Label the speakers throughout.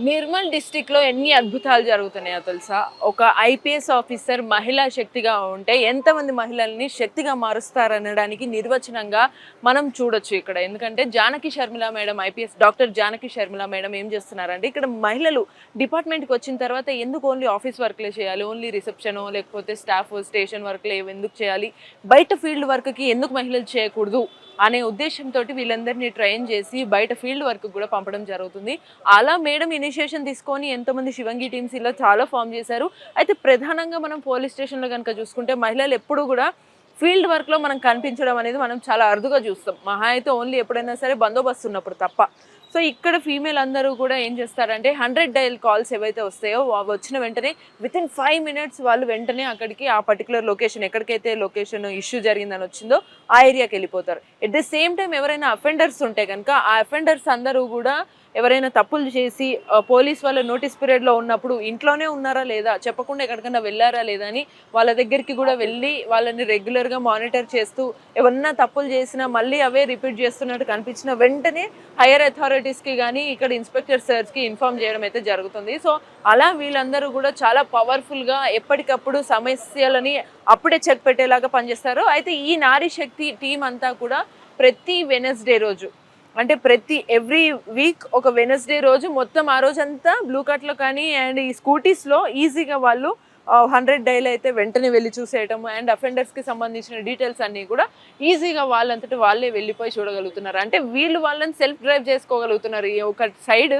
Speaker 1: నిర్మల్ డిస్ట్రిక్ట్‌లో ఎన్ని అద్భుతాలు జరుగుతున్నాయో తెలుసా? ఒక ఐపీఎస్ ఆఫీసర్ మహిళా శక్తిగా ఉంటే ఎంతమంది మహిళల్ని శక్తిగా మారుస్తారనడానికి నిర్వచనంగా మనం చూడొచ్చు ఇక్కడ. ఎందుకంటే Janaki Sharmila madam IPS doctor Janaki Sharmila madam ఏం చేస్తున్నారంటే ఇక్కడ మహిళలు డిపార్ట్మెంట్‌కి వచ్చిన తర్వాత ఎందుకు ఓన్లీ ఆఫీస్ వర్క్‌లే చేయాలి? ఓన్లీ రిసెప్షనో లేకపోతే స్టాఫ్ స్టేషన్ వర్క్‌లే ఎందుకు చేయాలి? బయట ఫీల్డ్ వర్క్‌కి ఎందుకు మహిళలు చేయకూడదు? అనే ఉద్దేశంతోటి వీళ్ళందరినీ ట్రైన్ చేసి బయట ఫీల్డ్ వర్క్ కూడా పంపడం జరుగుతుంది. అలా మేడం ఇనిషియేషన్ తీసుకొని ఎంతోమంది శివంగి టీమ్స్ ఇలా చాలా ఫామ్ చేశారు. అయితే ప్రధానంగా మనం పోలీస్ స్టేషన్‌లో గనుక చూసుకుంటే మహిళలు ఎప్పుడూ కూడా ఫీల్డ్ వర్క్‌లో మనం కనిపించడం అనేది మనం చాలా అరుదుగా చూస్తాం. మహా అయితే ఓన్లీ ఎప్పుడైనా సరే బందోబస్తు ఉన్నప్పుడు తప్ప. సో ఇక్కడ ఫీమేల్ అందరూ కూడా ఏం చేస్తారంటే 100 డయల్ కాల్స్ ఏవైతే వస్తాయో వచ్చిన వెంటనే వితిన్ 5 మినిట్స్ వాళ్ళు వెంటనే అక్కడికి ఆ పర్టికులర్ లొకేషన్ ఎక్కడికైతే లొకేషన్ ఇష్యూ జరిగిందని వచ్చిందో ఆ ఏరియాకి వెళ్ళిపోతారు. ఎట్ ద సేమ్ టైం ఎవరైనా అఫెండర్స్ ఉంటే కనుక ఆ అఫెండర్స్ అందరూ కూడా ఎవరైనా తప్పులు చేసి పోలీస్ వాళ్ళ నోటీస్ పీరియడ్లో ఉన్నప్పుడు ఇంట్లోనే ఉన్నారా లేదా చెప్పకుండా ఎక్కడికైనా వెళ్ళారా లేదా అని వాళ్ళ దగ్గరికి కూడా వెళ్ళి వాళ్ళని రెగ్యులర్గా మానిటర్ చేస్తూ ఎవరన్నా తప్పులు చేసినా మళ్ళీ అవే రిపీట్ చేస్తున్నట్టు కనిపించిన వెంటనే హైయర్ అథారిటీస్కి కానీ ఇక్కడ ఇన్స్పెక్టర్ సార్స్కి ఇన్ఫార్మ్ చేయడం అయితే జరుగుతుంది. సో అలా వీళ్ళందరూ కూడా చాలా పవర్ఫుల్గా ఎప్పటికప్పుడు సమస్యలని అప్పుడే చెక్ పెట్టేలాగా పనిచేస్తారు. అయితే ఈ నారీ శక్తి టీం అంతా కూడా ప్రతి వెనస్డే రోజు అంటే ఎవ్రీ వీక్ ఒక వెనస్డే రోజు మొత్తం ఆ రోజంతా బ్లూ కట్లో కానీ అండ్ ఈ స్కూటీస్లో ఈజీగా వాళ్ళు 100 డైల్ అయితే వెంటనే వెళ్ళి చూసేయటం అండ్ అఫెండర్స్కి సంబంధించిన డీటెయిల్స్ అన్నీ కూడా ఈజీగా వాళ్ళంతటి వాళ్ళే వెళ్ళిపోయి చూడగలుగుతున్నారు. అంటే వీళ్ళు వాళ్ళని సెల్ఫ్ డ్రైవ్ చేసుకోగలుగుతున్నారు. ఈ ఒక సైడ్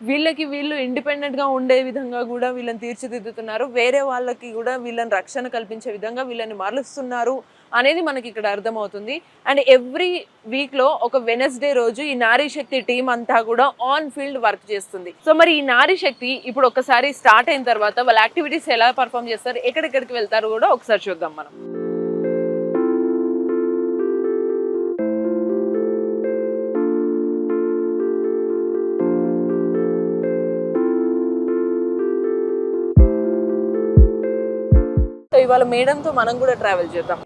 Speaker 1: వీళ్ళు ఇండిపెండెంట్గా ఉండే విధంగా కూడా వీళ్ళని తీర్చిదిద్దుతున్నారు. వేరే వాళ్ళకి కూడా వీళ్ళని రక్షణ కల్పించే విధంగా వీళ్ళని మరలుస్తున్నారు అనేది మనకి ఇక్కడ అర్థమవుతుంది. అండ్ ఎవ్రీ వీక్లో ఒక వెనస్డే రోజు ఈ నారీ శక్తి టీం అంతా కూడా ఆన్ ఫీల్డ్ వర్క్ చేస్తుంది. సో మరి ఈ నారీ శక్తి ఇప్పుడు ఒకసారి స్టార్ట్ అయిన తర్వాత వాళ్ళ యాక్టివిటీస్ ఎలా పర్ఫామ్ చేస్తారు, ఎక్కడెక్కడికి వెళ్తారు కూడా ఒకసారి చూద్దాం మనం. సో ఇవాళ మేడంతో మనం కూడా ట్రావెల్ చేద్దాం.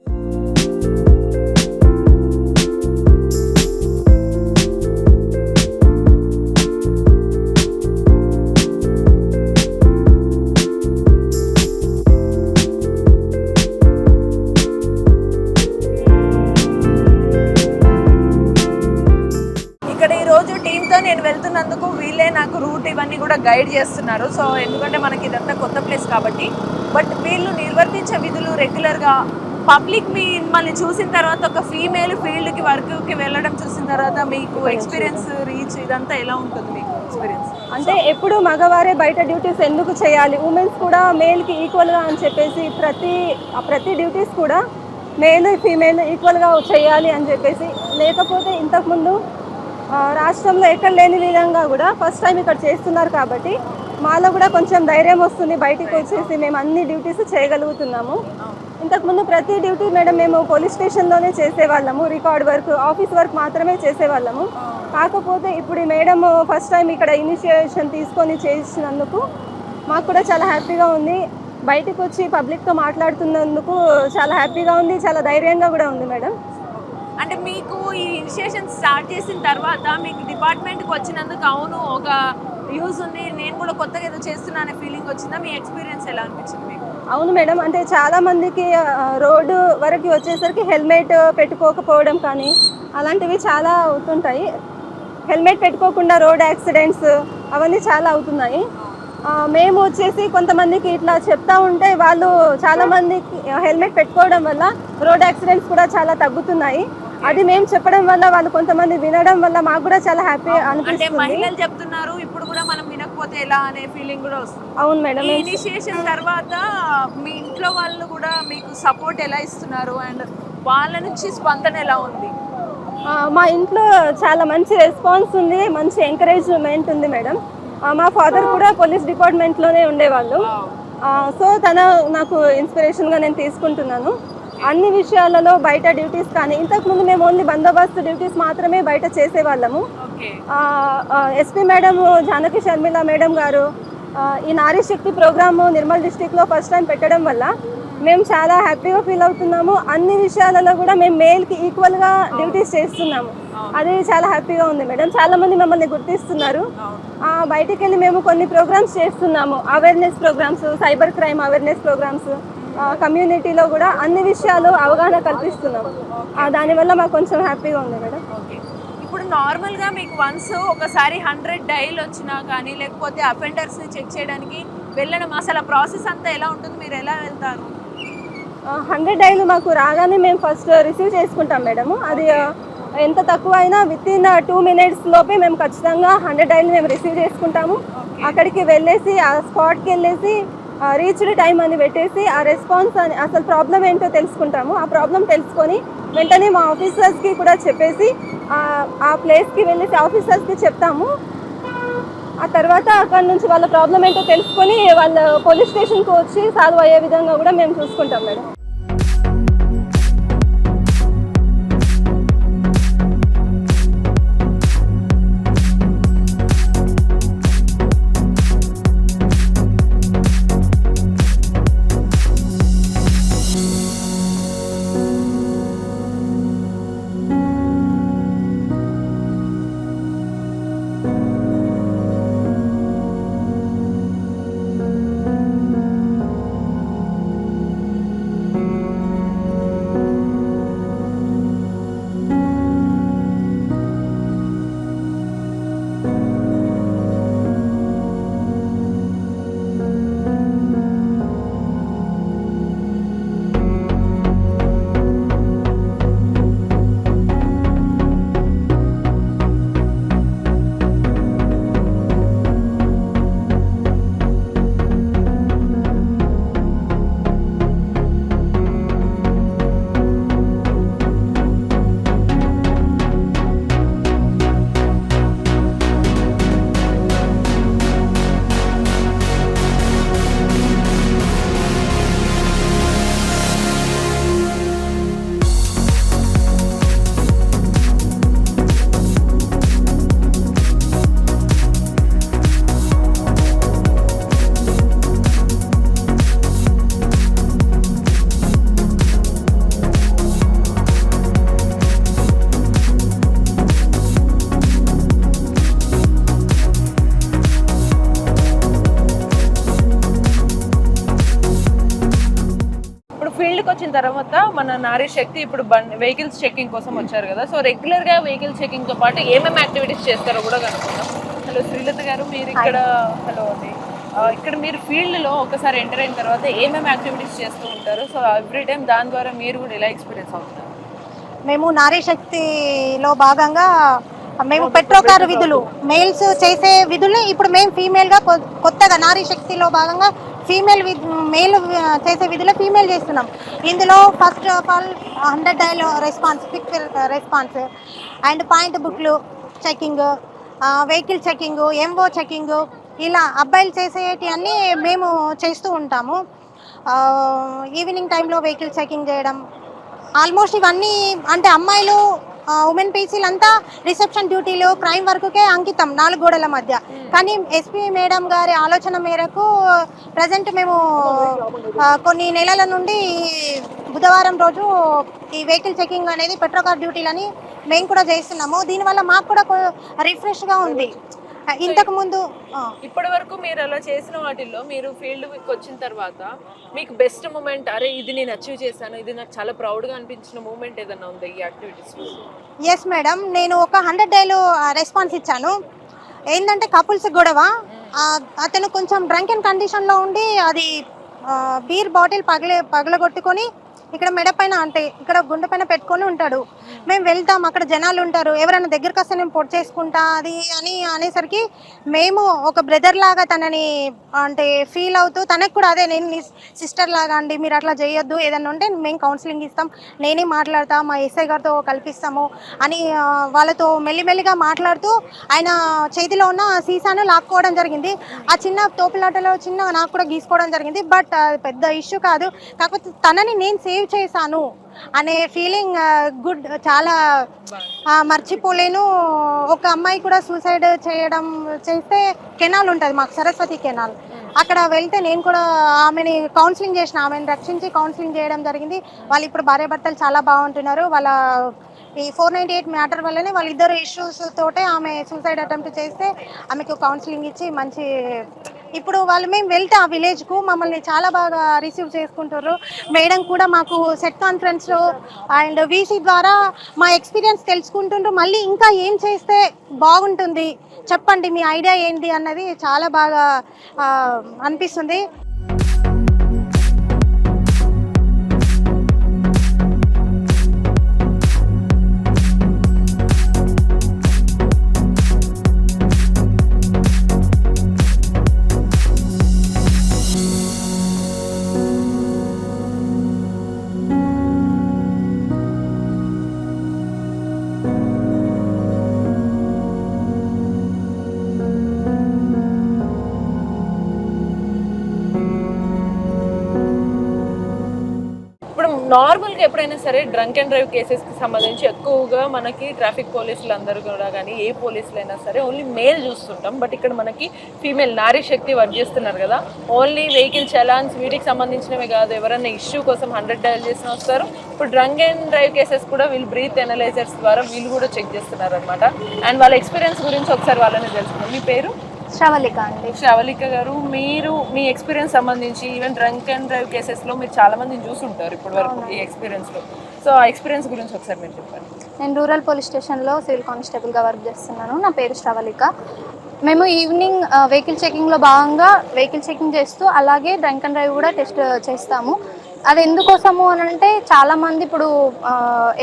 Speaker 1: నేను వెళ్తున్నందుకు వీళ్ళే నాకు రూట్ ఇవన్నీ కూడా గైడ్ చేస్తున్నారు. సో ఎందుకంటే మనకి ఇదంతా కొత్త ప్లేస్ కాబట్టి. బట్ వీళ్ళు నిర్వర్తించే విధులు రెగ్యులర్గా పబ్లిక్ మిమ్మల్ని చూసిన తర్వాత ఒక ఫీమేల్ ఫీల్డ్కి వర్క్కి వెళ్ళడం చూసిన తర్వాత మీకు ఎక్స్పీరియన్స్ రీచ్ ఇదంతా ఎలా ఉంటుంది మీకు ఎక్స్పీరియన్స్?
Speaker 2: అంటే ఎప్పుడు మగవారే బయట డ్యూటీస్ ఎందుకు చేయాలి, ఉమెన్స్ కూడా మేల్కి ఈక్వల్గా అని చెప్పేసి ప్రతి డ్యూటీస్ కూడా మేల్ ఫీమేల్ ఈక్వల్గా చేయాలి అని చెప్పేసి. లేకపోతే ఇంతకుముందు రాష్ట్రంలో ఎక్కడ లేని విధంగా కూడా ఫస్ట్ టైం ఇక్కడ చేస్తున్నారు కాబట్టి మాలో కూడా కొంచెం ధైర్యం వస్తుంది. బయటికి వచ్చేసి మేము అన్ని డ్యూటీస్ చేయగలుగుతున్నాము. ఇంతకుముందు ప్రతి డ్యూటీ మేడం మేము పోలీస్ స్టేషన్లోనే చేసేవాళ్ళము, రికార్డ్ వర్క్ ఆఫీస్ వర్క్ మాత్రమే చేసేవాళ్ళము. కాకపోతే ఇప్పుడు మేడం ఫస్ట్ టైం ఇక్కడ ఇనిషియేషన్ తీసుకొని చేసినందుకు మాకు కూడా చాలా హ్యాపీగా ఉంది. బయటకు వచ్చి పబ్లిక్తో మాట్లాడుతున్నందుకు చాలా హ్యాపీగా ఉంది, చాలా ధైర్యంగా కూడా ఉంది మేడం.
Speaker 1: అంటే మీకు ఈ ఇనిషియేషన్ స్టార్ట్ చేసిన తర్వాత మీకు డిపార్ట్మెంట్కి వచ్చినందుకు అవును ఒక యూజ్ ఉంది, నేను కూడా కొత్తగా ఏదో చేస్తున్నా అనే ఫీలింగ్ వచ్చిందా? మీ ఎక్స్పీరియన్స్ ఎలా అనిపించింది మీకు?
Speaker 2: అవును మేడం, అంటే చాలా మందికి రోడ్డు వరకు వచ్చేసరికి హెల్మెట్ పెట్టుకోకపోవడం కానీ అలాంటివి చాలా అవుతుంటాయి. హెల్మెట్ పెట్టుకోకుండా రోడ్ యాక్సిడెంట్స్ అవన్నీ చాలా అవుతున్నాయి. మేము వచ్చేసి కొంతమందికి ఇట్లా చెప్తా ఉంటే వాళ్ళు చాలామందికి హెల్మెట్ పెట్టుకోవడం వల్ల రోడ్ యాక్సిడెంట్స్ కూడా చాలా తగ్గుతున్నాయి. అది మేము చెప్పడం వల్ల వాళ్ళు కొంతమంది వినడం వల్ల మాకు కూడా చాలా హ్యాపీ అనిపిస్తుంది.
Speaker 1: మహిళలు చెప్తున్నారు ఇప్పుడు కూడా మనం వినకపోతే ఎలా అనే ఫీలింగ్ కూడా వస్తుంది.
Speaker 2: అవును మేడం.
Speaker 1: ఈ ఇనిషియేషన్ తర్వాత మీ ఇంట్లో వాళ్ళు కూడా మీకు సపోర్ట్ ఎలా ఇస్తున్నారు అండ్ వాళ్ళ నుంచి స్పందన ఎలా ఉంది?
Speaker 2: మా ఇంట్లో చాలా మంచి రెస్పాన్స్ ఉంది, మంచి ఎంకరేజ్మెంట్ ఉంది మేడం. మా ఫాదర్ కూడా పోలీస్ డిపార్ట్మెంట్లోనే ఉండేవాళ్ళు. సో నాకు ఇన్స్పిరేషన్గా నేను తీసుకుంటున్నాను అన్ని విషయాలలో. బయట డ్యూటీస్ కానీ ఇంతకుముందు మేము ఓన్లీ బందోబస్తు డ్యూటీస్ మాత్రమే బయట చేసేవాళ్ళము. SP madam Janaki Sharmila madam గారు ఈ నారీ శక్తి ప్రోగ్రాము నిర్మల్ డిస్టిక్లో ఫస్ట్ టైం పెట్టడం వల్ల మేము చాలా హ్యాపీగా ఫీల్ అవుతున్నాము. అన్ని విషయాలలో కూడా మేము మేల్కి ఈక్వల్గా డ్యూటీస్ చేస్తున్నాము. అది చాలా హ్యాపీగా ఉంది మేడం. చాలా మంది మమ్మల్ని గుర్తిస్తున్నారు. బయటికి వెళ్ళి మేము కొన్ని ప్రోగ్రామ్స్ చేస్తున్నాము, awareness programs, cyber crime awareness programs, కమ్యూనిటీలో కూడా అన్ని విషయాలు అవగాహన కల్పిస్తున్నాము. దానివల్ల మాకు కొంచెం హ్యాపీగా ఉంది మేడం.
Speaker 1: ఓకే. ఇప్పుడు నార్మల్గా మీకు వన్స్ ఒకసారి 100 డైల్ వచ్చినా కానీ లేకపోతే అఫెండర్స్ని చెక్ చేయడానికి వెళ్ళడం, అసలు ఆ ప్రాసెస్ అంతా ఎలా ఉంటుంది, మీరు ఎలా వెళ్తారు?
Speaker 2: 100 డైలు మాకు రాగానే మేము ఫస్ట్ రిసీవ్ చేసుకుంటాం మేడము. అది ఎంత తక్కువ అయినా విత్ ఇన్ 2 minutes లోపే మేము ఖచ్చితంగా 100 డైలు మేము రిసీవ్ చేసుకుంటాము. అక్కడికి వెళ్ళేసి ఆ స్పాట్కి వెళ్ళేసి రీచ్డ్ టైం అని పెట్టేసి ఆ రెస్పాన్స్ అని అసలు ప్రాబ్లం ఏంటో తెలుసుకుంటాము. ఆ ప్రాబ్లం తెలుసుకొని వెంటనే మా ఆఫీసర్స్కి కూడా చెప్పేసి ఆ ప్లేస్కి వెళ్ళేసి ఆఫీసర్స్కి చెప్తాము. ఆ తర్వాత అక్కడ నుంచి వాళ్ళ ప్రాబ్లం ఏంటో తెలుసుకొని వాళ్ళ పోలీస్ స్టేషన్కి వచ్చి సాల్వ్ అయ్యే విధంగా కూడా మేము చూసుకుంటాం మేడం.
Speaker 1: ఫీల్డ్కి వచ్చిన తర్వాత మన నారీ శక్తి ఇప్పుడు వెహికల్స్ చెకింగ్ కోసం వచ్చారు కదా, సో రెగ్యులర్గా వెహికల్ చెకింగ్తో పాటు ఏమేమి యాక్టివిటీస్ చేస్తారో కూడా కనుక్కుందాం. హలో శ్రీలత గారు, మీరు ఇక్కడ హలో అండి, ఇక్కడ మీరు ఫీల్డ్లో ఒకసారి ఎంటర్ అయిన తర్వాత ఏమేమి యాక్టివిటీస్ చేస్తూ ఉంటారు? సో ఎవ్రీ టైం దాని ద్వారా మీరు కూడా ఎలా ఎక్స్పీరియన్స్ అవుతున్నారు?
Speaker 3: మేము నారీ శక్తిలో భాగంగా మేము పెట్రోకార్ విధులు మేల్స్ చేసే విధుల్ని ఇప్పుడు మేము ఫీమేల్గా కొత్తగా నారీ శక్తిలో భాగంగా మేల్ చేసే విధులు ఫీమేల్ చేస్తున్నాం. ఇందులో first of all 100 dial response, quick response and point బుక్లు checking, vehicle checking, MO checking, ఇలా అబ్బాయిలు చేసేటి అన్నీ మేము చేస్తూ ఉంటాము. ఈవినింగ్ టైంలో వెహికల్ చెకింగ్ చేయడం, ఆల్మోస్ట్ ఇవన్నీ అంటే అమ్మాయిలు ఉమెన్ పీసీలు అంతా రిసెప్షన్ డ్యూటీలు క్రైమ్ వర్క్కే అంకితం 4 గోడల మధ్య. కానీ ఎస్పీ మేడం గారి ఆలోచన మేరకు ప్రజెంట్ మేము కొన్ని నెలల నుండి బుధవారం రోజు ఈ వెహికల్ చెకింగ్ అనేది పెట్రోకార్ డ్యూటీలని మేము కూడా చేస్తున్నాము. దీనివల్ల మాకు కూడా రిఫ్రెష్గా ఉంది. ఇంతకు ముందు
Speaker 1: ఇప్పటి వరకు మీరు అలా చేసిన వాటిల్లో మీరు ఫీల్డ్కి వచ్చిన తర్వాత మీకు బెస్ట్ మూమెంట్, అరే ఇది నేను అచీవ్ చేశాను, ఇది నాకు చాలా ప్రౌడ్గా అనిపించిన మూమెంట్ ఏదైనా ఉంది ఈ యాక్టివిటీస్లో?
Speaker 3: ఎస్ మేడం, నేను ఒక 100 డైలు రెస్పాన్స్ ఇచ్చాను. ఏంటంటే కపుల్స్ గొడవ, అతను కొంచెం డ్రంక్ అండ్ కండిషన్లో ఉండి అది బీర్ బాటిల్ పగలగొట్టుకొని ఇక్కడ మెడ పైన అంటే ఇక్కడ గుండె పైన పెట్టుకొని ఉంటాడు. మేము వెళ్తాం, అక్కడ జనాలు ఉంటారు, ఎవరైనా దగ్గరికి వస్తే నేను పొడి చేసుకుంటా అది అని అనేసరికి మేము ఒక బ్రదర్ లాగా తనని అంటే ఫీల్ అవుతూ తనకు కూడా అదే నేను నీ సిస్టర్ లాగా అండి, మీరు అట్లా చేయొద్దు, ఏదన్నా ఉంటే మేము కౌన్సిలింగ్ ఇస్తాం, నేనే మాట్లాడతా, మా ఎస్ఐ గారితో కల్పిస్తాము అని వాళ్ళతో మెల్లిమెల్లిగా మాట్లాడుతూ ఆయన చేతిలో ఉన్న సీసాను లాక్కోవడం జరిగింది. ఆ చిన్న తోపులాటలో చిన్న నాకు కూడా గీసుకోవడం జరిగింది. బట్ పెద్ద ఇష్యూ కాదు, కాకపోతే తనని నేను సేవ్ చేశాను అనే ఫీలింగ్ గుడ్, చాలా మర్చిపోలేను. ఒక అమ్మాయి కూడా సూసైడ్ చేస్తే కెనాల్ ఉంటుంది మాకు, సరస్వతి కెనాల్, అక్కడ వెళ్తే నేను కూడా ఆమెని కౌన్సిలింగ్ చేసిన, ఆమెను రక్షించి కౌన్సిలింగ్ చేయడం జరిగింది. వాళ్ళు ఇప్పుడు భార్యాభర్తలు చాలా బాగుంటున్నారు. వాళ్ళ ఈ 498 మ్యాటర్ వల్లనే వాళ్ళిద్దరు ఇష్యూస్ తోటే ఆమె సూసైడ్ అటెంప్ట్ చేస్తే ఆమెకు కౌన్సిలింగ్ ఇచ్చి మంచి ఇప్పుడు మేము వెళ్తే ఆ విలేజ్కు మమ్మల్ని చాలా బాగా రిసీవ్ చేసుకుంటారు. మేడం కూడా మాకు సెట్ కాన్ఫరెన్స్లో అండ్ వీసీ ద్వారా మా ఎక్స్పీరియన్స్ తెలుసుకుంటుండ్రు. మళ్ళీ ఇంకా ఏం చేస్తే బాగుంటుంది చెప్పండి, మీ ఐడియా ఏంటి అన్నది చాలా బాగా అనిపిస్తుంది.
Speaker 1: నార్మల్గా ఎప్పుడైనా సరే డ్రంక్ అండ్ డ్రైవ్ కేసెస్కి సంబంధించి ఎక్కువగా మనకి ట్రాఫిక్ పోలీసులు అందరూ కూడా కానీ ఏ పోలీసులు అయినా సరే ఓన్లీ మేల్ చూస్తుంటాం. బట్ ఇక్కడ మనకి ఫీమేల్ నారీ శక్తి వర్క్ చేస్తున్నారు కదా. ఓన్లీ వెహికల్ చలాన్స్ వీటికి సంబంధించినవే కాదు, ఎవరైనా ఇష్యూ కోసం 100 డయల్ చేసిన వస్తారు. ఇప్పుడు డ్రంక్ అండ్ డ్రైవ్ కేసెస్ కూడా వీళ్ళు బ్రీత్ ఎనలైజర్స్ ద్వారా వీళ్ళు కూడా చెక్ చేస్తున్నారు అనమాట. అండ్ వాళ్ళ ఎక్స్పీరియన్స్ గురించి ఒకసారి వాళ్ళని తెలుసుకున్నాం. మీ పేరు?
Speaker 3: శ్రవళిక అండి.
Speaker 1: శ్రవళిక గారు, మీరు మీ ఎక్స్పీరియన్స్ సంబంధించి ఈవెన్ డ్రంక్ అండ్ డ్రైవ్ కేసెస్లో మీరు చాలా మందిని చూసుంటారు ఇప్పటి వరకు ఈ ఎక్స్పీరియన్స్లో. సో ఆ ఎక్స్పీరియన్స్ గురించి ఒకసారి మీరు చెప్పండి.
Speaker 4: నేను రూరల్ పోలీస్ స్టేషన్లో సివిల్ కానిస్టేబుల్గా వర్క్ చేస్తున్నాను. నా పేరు శ్రవళిక. మేము ఈవినింగ్ వెహికల్ చెకింగ్లో భాగంగా వెహికల్ చెకింగ్ చేస్తూ అలాగే డ్రంక్ అండ్ డ్రైవ్ కూడా టెస్ట్ చేస్తాము. అది ఎందుకోసము అని అంటే చాలామంది ఇప్పుడు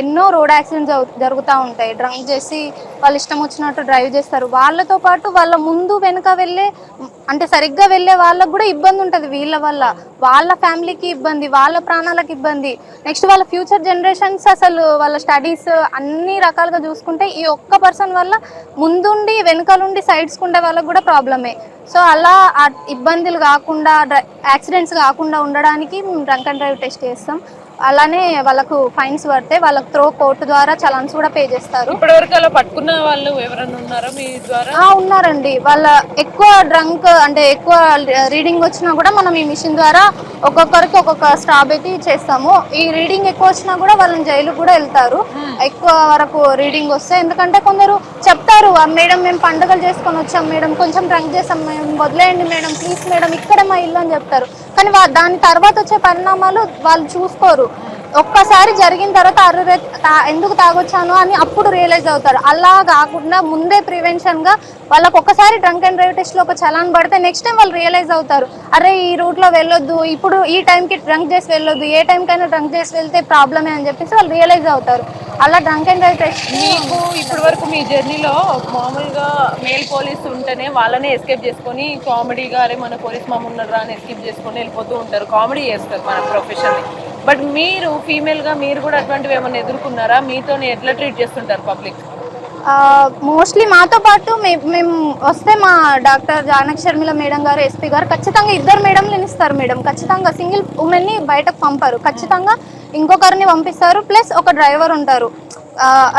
Speaker 4: ఎన్నో రోడ్ యాక్సిడెంట్స్ జరుగుతూ ఉంటాయి. డ్రంక్ చేసి వాళ్ళు ఇష్టం వచ్చినట్టు డ్రైవ్ చేస్తారు. వాళ్ళతో పాటు వాళ్ళ ముందు వెనుక వెళ్ళే అంటే సరిగ్గా వెళ్ళే వాళ్ళకు కూడా ఇబ్బంది ఉంటుంది. వీళ్ళ వల్ల వాళ్ళ ఫ్యామిలీకి ఇబ్బంది, వాళ్ళ ప్రాణాలకు ఇబ్బంది, నెక్స్ట్ వాళ్ళ ఫ్యూచర్ జనరేషన్స్ అసలు వాళ్ళ స్టడీస్ అన్ని రకాలుగా చూసుకుంటే ఈ ఒక్క పర్సన్ వల్ల ముందుండి వెనుకలుండి సైడ్స్కి ఉండే వాళ్ళకు కూడా ప్రాబ్లమే. సో అలా ఇబ్బందులు కాకుండా యాక్సిడెంట్స్ కాకుండా ఉండడానికి మేము డ్రంక్ అండ్ డ్రైవ్ టెస్ట్ చేస్తాం. అలానే వాళ్ళకు ఫైన్స్ పడితే వాళ్ళకు త్రో కోర్టు ద్వారా చలాన్స్ కూడా పే చేస్తారు.
Speaker 1: ఇప్పటివరకు అలా పట్టుకున్న వాళ్ళు ఎవరైనా ఉన్నారా మీ ద్వారా?
Speaker 4: ఉన్నారండి. వాళ్ళ ఎక్కువ డ్రంక్ అంటే ఎక్కువ రీడింగ్ వచ్చినా కూడా మనం ఈ మిషన్ ద్వారా ఒక్కొక్కరికి ఒక్కొక్క స్టాప్ అయితే చేస్తాము. ఈ రీడింగ్ ఎక్కువ వచ్చినా కూడా వాళ్ళని జైలుకు కూడా వెళ్తారు ఎక్కువ వరకు రీడింగ్ వస్తే. ఎందుకంటే కొందరు చెప్తారు, మేడం మేము పండుగలు చేసుకొని వచ్చాం మేడం, కొంచెం డ్రంక్ చేస్తాం మేము, వదిలేయండి మేడం, ప్లీజ్ మేడం, ఇక్కడే మా ఇల్లు అని చెప్తారు. కానీ దాని తర్వాత వచ్చే పరిణామాలు వాళ్ళు చూసుకోరు. ఒక్కసారి జరిగిన తర్వాత అర్రే ఎందుకు తాగొచ్చాను అని అప్పుడు రియలైజ్ అవుతారు. అలా కాకుండా ముందే ప్రివెన్షన్గా వాళ్ళకు ఒక్కసారి డ్రంక్ అండ్ డ్రైవ్ టెస్ట్లో ఒక చలాన్ పడితే నెక్స్ట్ టైం వాళ్ళు రియలైజ్ అవుతారు, అరే ఈ రూట్లో వెళ్ళొద్దు, ఇప్పుడు ఈ టైంకి డ్రంక్ చేసి వెళ్ళొద్దు, ఏ టైంకైనా డ్రంక్ చేసి వెళ్తే ప్రాబ్లమే అని చెప్పేసి వాళ్ళు రియలైజ్ అవుతారు. అలా డ్రంక్ అండ్ డ్రైవ్ టెస్ట్.
Speaker 1: మీకు ఇప్పటి వరకు మీ జర్నీలో మామూలుగా మేల్ పోలీసు ఉంటేనే వాళ్ళనే ఎస్కేప్ చేసుకొని కామెడీగా అరే మన పోలీస్ మామ ఉన్నారా అని ఎస్కేప్ చేసుకొని వెళ్ళిపోతూ ఉంటారు, కామెడీ చేస్తారు మన ప్రొఫెషన్ని. బట్ మీరు ఫీమేల్గా మీరు కూడా అటువంటివి ఏమైనా ఎదుర్కొన్నారా? మీతోని ఎట్లా ట్రీట్ చేస్తుంటారు పబ్లిక్?
Speaker 4: మోస్ట్లీ మాతో పాటు మేము వస్తే మా డాక్టర్ జానక్ శర్మిల మేడం గారు, ఎస్పీ గారు ఖచ్చితంగా 2 మేడంలు ఇస్తారు మేడం. ఖచ్చితంగా సింగిల్ ఉమెన్ని బయటకు పంపరు, ఖచ్చితంగా ఇంకొకరిని పంపిస్తారు. ప్లస్ ఒక డ్రైవర్ ఉంటారు,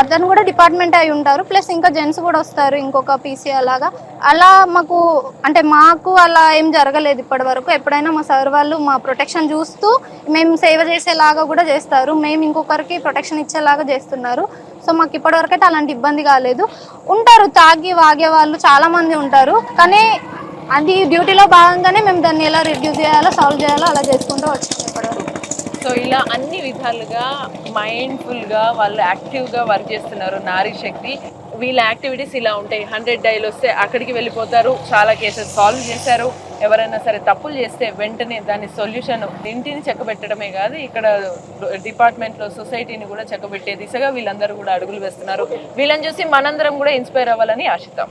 Speaker 4: అతను కూడా డిపార్ట్మెంట్ అయి ఉంటారు. ప్లస్ ఇంకా జెంట్స్ కూడా వస్తారు, ఇంకొక పీసీ అలాగా. అలా మాకు అలా ఏం జరగలేదు ఇప్పటి వరకు. ఎప్పుడైనా మా సార్ వాళ్ళు మా ప్రొటెక్షన్ చూస్తూ మేము సేవ చేసేలాగా కూడా చేస్తారు, మేము ఇంకొకరికి ప్రొటెక్షన్ ఇచ్చేలాగా చేస్తున్నారు. సో మాకు ఇప్పటివరకు అయితే అలాంటి ఇబ్బంది కాలేదు. ఉంటారు తాగి వాగే వాళ్ళు చాలామంది ఉంటారు, కానీ అది డ్యూటీలో భాగంగానే మేము దాన్ని ఎలా రిడ్యూస్ చేయాలో సాల్వ్ చేయాలో అలా చేసుకుంటూ వచ్చాము ఇప్పటివరకు.
Speaker 1: సో ఇలా అన్ని విధాలుగా మైండ్ఫుల్గా వాళ్ళు యాక్టివ్గా వర్క్ చేస్తున్నారు నారీ శక్తి. వీళ్ళ యాక్టివిటీస్ ఇలా ఉంటాయి. 100 డైల్ వస్తే అక్కడికి వెళ్ళిపోతారు, చాలా కేసెస్ సాల్వ్ చేశారు. ఎవరైనా సరే తప్పులు చేస్తే వెంటనే దాని సొల్యూషన్ ఇంటిని చెక్కబెట్టడమే కాదు, ఇక్కడ డిపార్ట్మెంట్లో సొసైటీని కూడా చెక్కబెట్టే దిశగా వీళ్ళందరూ కూడా అడుగులు వేస్తున్నారు. వీళ్ళని చూసి మనందరం కూడా ఇన్స్పైర్ అవ్వాలని ఆశిద్దాం.